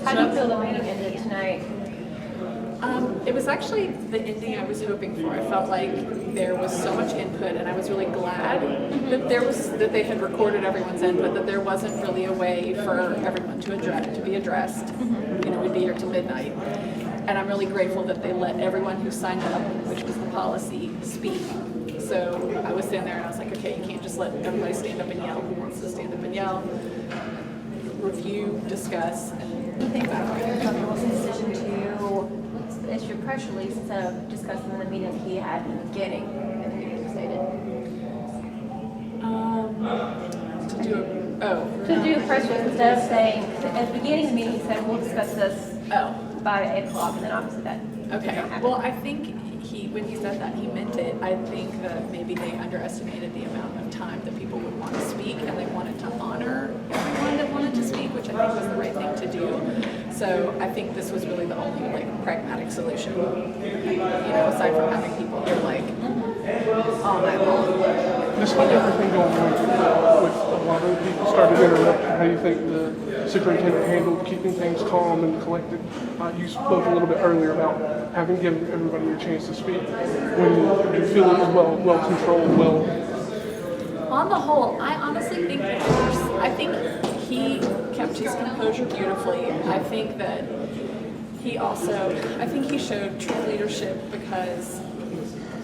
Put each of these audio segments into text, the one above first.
How do you feel the meeting ended tonight? It was actually the ending I was hoping for. I felt like there was so much input, and I was really glad that they had recorded everyone's input. That there wasn't really a way for everyone to be addressed. You know, we'd be here till midnight, and I'm really grateful that they let everyone who signed up, which was the policy, speak. So I was sitting there and I was like, okay, you can't just let everybody stand up and yell. Who wants to stand up and yell? Review, discuss, and What do you think about Governor decision to issue a press release instead of discussing the meeting he had in the beginning, I think it was stated? To do a press release instead of saying, at the beginning of the meeting he said, we'll discuss this by 8 o'clock, and then obviously that okay. Well, I think when he said that, he meant it. I think that maybe they underestimated the amount of time that people would want to speak, and they wanted to honor everyone that wanted to speak, which I think was the right thing to do. So I think this was really the only pragmatic solution. You know, aside from having people here all night long. Despite everything going on with a lot of people started interrupting, how do you think the superintendent handled keeping things calm and collected? You spoke a little bit earlier about having given everybody a chance to speak. When you feel it was well controlled, On the whole, I honestly think he kept his composure beautifully. I think that he showed true leadership because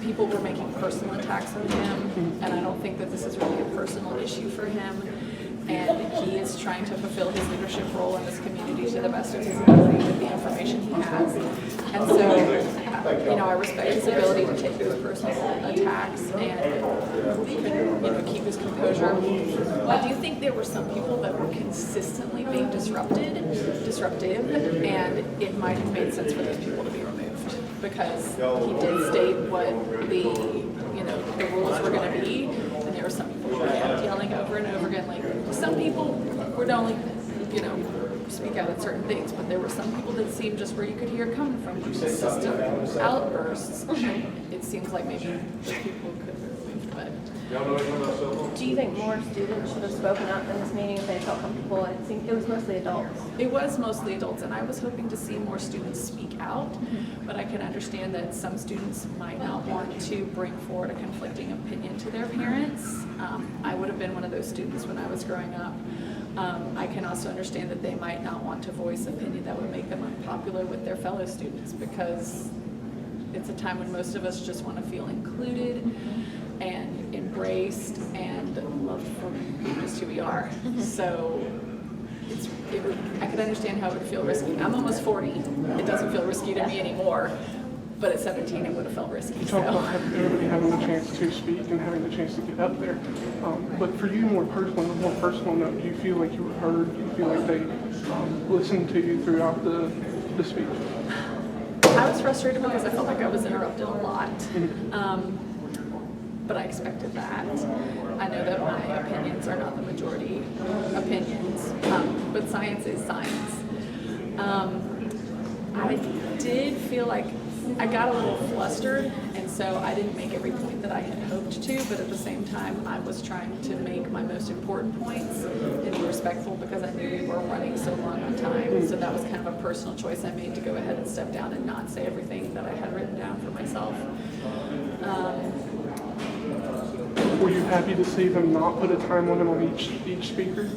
people were making personal attacks on him, and I don't think that this is really a personal issue for him. And he is trying to fulfill his leadership role in this community to the best of his ability with the information he has. And so, you know, I respect his ability to take those personal attacks and keep his composure. I do think there were some people that were consistently being disruptive, and it might have made sense for those people to be removed because he did state what the rules were going to be, and there were some people who kept yelling over and over again. Like some people would only, speak out at certain things, but there were some people that seemed just where you could hear it coming from, consistent outbursts. It seems like maybe those people could have been removed, but. Do you think more students should have spoken up in this meeting if they felt comfortable? It was mostly adults. It was mostly adults, and I was hoping to see more students speak out, but I can understand that some students might not want to bring forward a conflicting opinion to their parents. I would have been one of those students when I was growing up. I can also understand that they might not want to voice opinion that would make them unpopular with their fellow students because it's a time when most of us just want to feel included and embraced and loved for just who we are. So I could understand how it would feel risky. I'm almost 40. It doesn't feel risky to me anymore. But at 17, it would have felt risky. you talk about everybody having the chance to speak and having the chance to get up there. But for you, more personal note, do you feel like you were heard? Do you feel like they listened to you throughout the speech? I was frustrated because I felt like I was interrupted a lot. But I expected that. I know that my opinions are not the majority opinions, but science is science. I did feel like I got a little flustered, and so I didn't make every point that I had hoped to, but at the same time, I was trying to make my most important points and be respectful because I knew we were running so long on time. So that was kind of a personal choice I made to go ahead and step down and not say everything that I had written down for myself. Were you happy to see them not put a time limit on each speaker?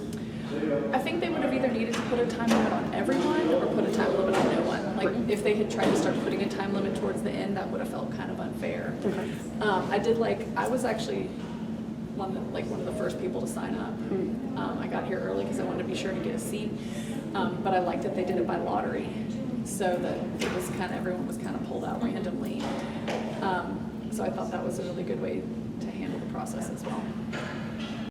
I think they would have either needed to put a time limit on everyone or put a time limit on no one. Like if they had tried to start putting a time limit towards the end, that would have felt kind of unfair. Okay. I was actually one of the first people to sign up. I got here early because I wanted to be sure to get a seat, but I liked that they did it by lottery, so that it was everyone was kind of pulled out randomly. So I thought that was a really good way to handle the process as well.